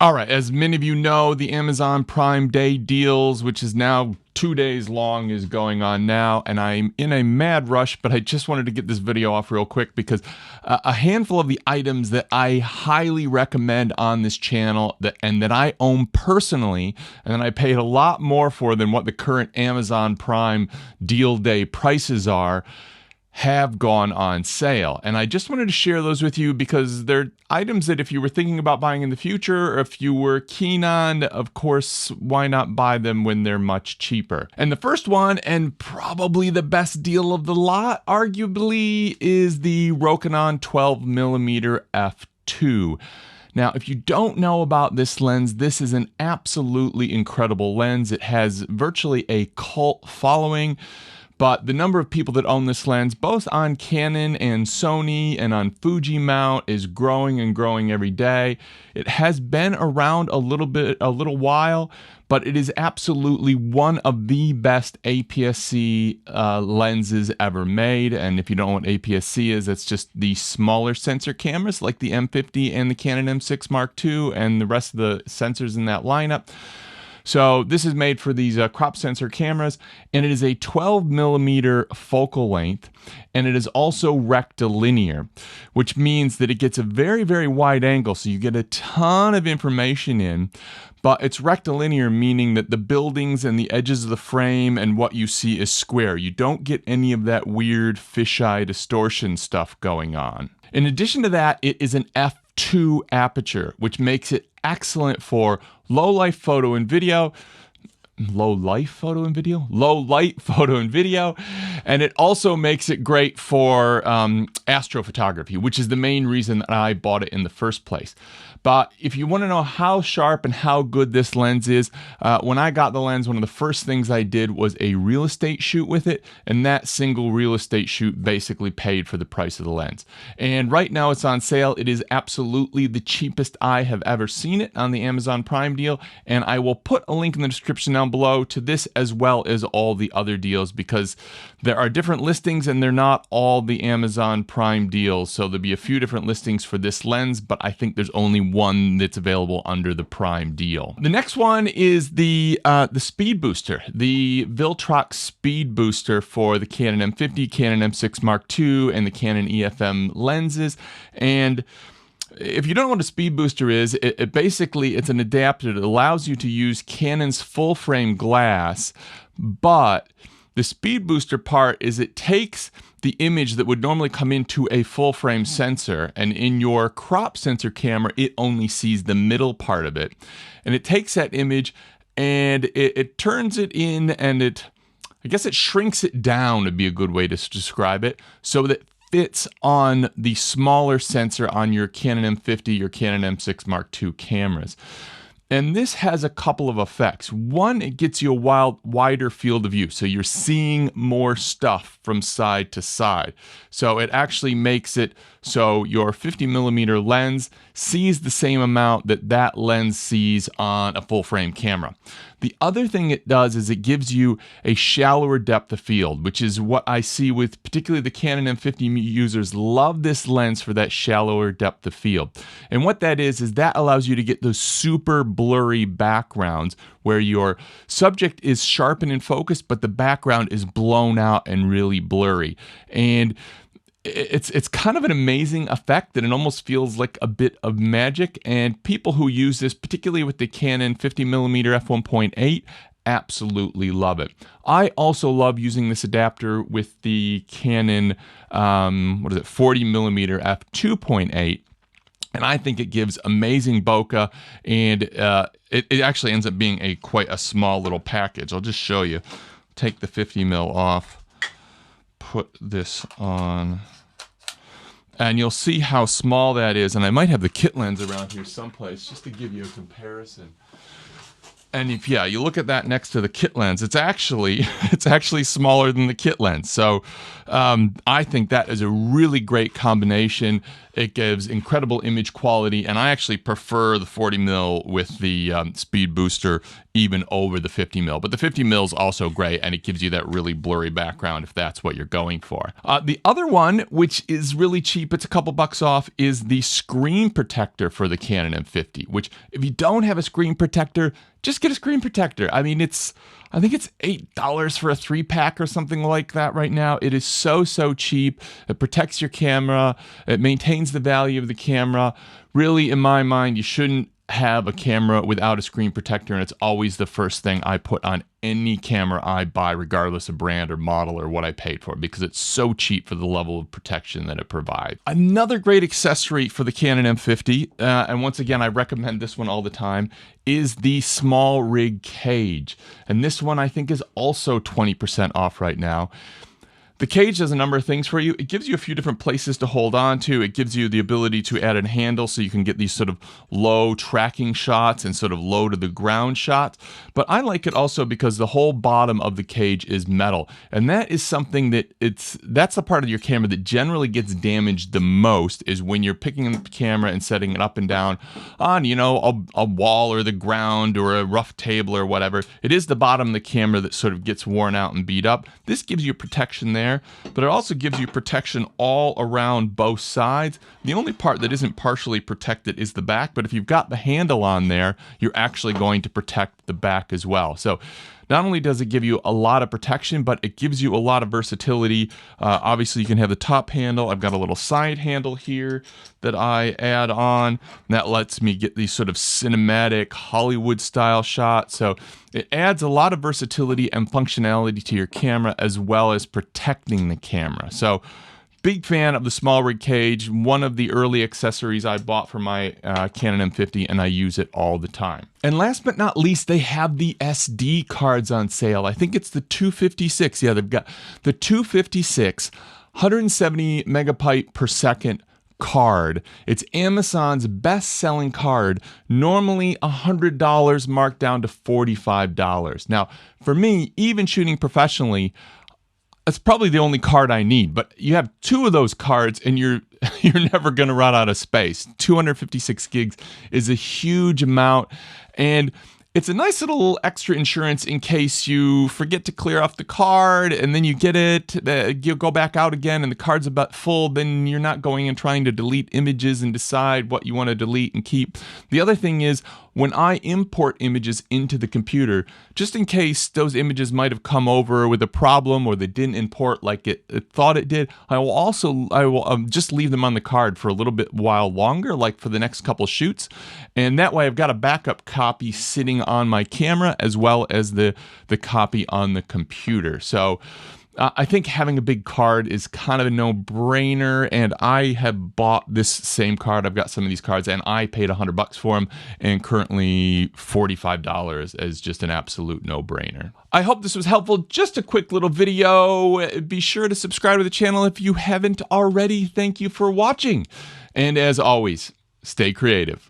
All right, as many of you know, the Amazon Prime Day deals, which is now 2 days long, is going on now, and I'm in a mad rush, but I just wanted to get this video off real quick because a handful of the items that I highly recommend on this channel and that I own personally, and that I paid a lot more for than what the current Amazon Prime Deal Day prices are, have gone on sale. And I just wanted to share those with you because they're items that if you were thinking about buying in the future, or if you were keen on, of course, why not buy them when they're much cheaper? And the first one, and probably the best deal of the lot, arguably, is the Rokinon 12mm f2. Now, if you don't know about this lens, this is an absolutely incredible lens. It has virtually a cult following. But the number of people that own this lens, both on Canon and Sony and on Fuji mount, is growing and growing every day. It has been around a little while, but it is absolutely one of the best APS-C lenses ever made. And if you don't know what APS-C is, that's just the smaller sensor cameras like the M50 and the Canon M6 Mark II and the rest of the sensors in that lineup. So this is made for these crop sensor cameras, and it is a 12mm focal length, and it is also rectilinear, which means that it gets a very, very wide angle, so you get a ton of information in, but it's rectilinear, meaning that the buildings and the edges of the frame and what you see is square. You don't get any of that weird fisheye distortion stuff going on. In addition to that, it is an f2 aperture, which makes it excellent for low light photo and video, and it also makes it great for astrophotography, which is the main reason that I bought it in the first place. But if you want to know how sharp and how good this lens is, when I got the lens, one of the first things I did was a real estate shoot with it, and that single real estate shoot basically paid for the price of the lens. And right now it's on sale. It is absolutely the cheapest I have ever seen it on the Amazon Prime deal, and I will put a link in the description down below to this as well as all the other deals, because there are different listings and they're not all the Amazon Prime deals. So there'll be a few different listings for this lens, but I think there's only one that's available under the Prime deal. The next one is the speed booster, the Viltrox speed booster for the Canon M50, Canon M6 Mark II, and the Canon EFM lenses. And if you don't know what a speed booster is, it basically, it's an adapter that allows you to use Canon's full frame glass, but the speed booster part is it takes the image that would normally come into a full frame sensor, and in your crop sensor camera, it only sees the middle part of it. And it takes that image and it turns it in, and I guess it shrinks it down would be a good way to describe it, so that fits on the smaller sensor on your Canon M50, your Canon M6 Mark II cameras. And this has a couple of effects. One, it gets you a wider field of view, so you're seeing more stuff from side to side. So it actually makes it so your 50mm lens sees the same amount that lens sees on a full frame camera. The other thing it does is it gives you a shallower depth of field, which is what I see with particularly the Canon M50 users love this lens for that shallower depth of field. And what that is that allows you to get those super blurry backgrounds where your subject is sharp and in focus, but the background is blown out and really blurry. And it's kind of an amazing effect that it almost feels like a bit of magic, and people who use this, particularly with the Canon 50mm f1.8, absolutely love it. I also love using this adapter with the Canon 40mm f2.8. And I think it gives amazing bokeh, and it actually ends up being quite a small little package. I'll just show you. Take the 50mm off, put this on, and you'll see how small that is. And I might have the kit lens around here someplace just to give you a comparison. And if you look at that next to the kit lens, it's actually smaller than the kit lens. So I think that is a really great combination. It gives incredible image quality, and I actually prefer the 40mm with the speed booster even over the 50 mil. But the 50 mil is also great, and it gives you that really blurry background if that's what you're going for. The other one, which is really cheap, it's a couple bucks off, is the screen protector for the Canon M50, which if you don't have a screen protector, just get a screen protector. I mean, I think it's $8 for a 3-pack or something like that right now. It is so cheap. It protects your camera. It maintains the value of the camera. Really, in my mind, you shouldn't have a camera without a screen protector, and it's always the first thing I put on any camera I buy, regardless of brand or model or what I paid for, because it's so cheap for the level of protection that it provides. Another great accessory for the Canon M50, and once again I recommend this one all the time, is the small rig cage. And this one I think is also 20% off right now. The cage does a number of things for you. It gives you a few different places to hold on to. It gives you the ability to add a handle so you can get these sort of low tracking shots and sort of low to the ground shots. But I like it also because the whole bottom of the cage is metal. And that is something that's the part of your camera that generally gets damaged the most, is when you're picking up the camera and setting it up and down on, a wall or the ground or a rough table or whatever. It is the bottom of the camera that sort of gets worn out and beat up. This gives you protection there. But it also gives you protection all around both sides. The only part that isn't partially protected is the back, but if you've got the handle on there, you're actually going to protect the back as well. So not only does it give you a lot of protection, but it gives you a lot of versatility. Obviously, you can have the top handle. I've got a little side handle here that I add on. That lets me get these sort of cinematic Hollywood-style shots. So it adds a lot of versatility and functionality to your camera, as well as protecting the camera. So big fan of the small rig cage, one of the early accessories I bought for my Canon M50, and I use it all the time. And last but not least, they have the SD cards on sale. I think it's the 256. Yeah, they've got the 256, 170 megabyte per second card. It's Amazon's best-selling card, normally $100, marked down to $45. Now, for me, even shooting professionally, that's probably the only card I need, but you have two of those cards and you're never going to run out of space. 256 gigs is a huge amount, and it's a nice little extra insurance in case you forget to clear off the card and then you get it, you go back out again and the card's about full, then you're not going and trying to delete images and decide what you want to delete and keep. The other thing is, when I import images into the computer, just in case those images might have come over with a problem or they didn't import like it thought it did, I will just leave them on the card for a little bit while longer, like for the next couple shoots. And that way I've got a backup copy sitting on my camera as well as the copy on the computer. So I think having a big card is kind of a no-brainer, and I have bought this same card. I've got some of these cards, and I paid $100 for them, and currently $45 is just an absolute no-brainer. I hope this was helpful. Just a quick little video. Be sure to subscribe to the channel if you haven't already. Thank you for watching, and as always, stay creative.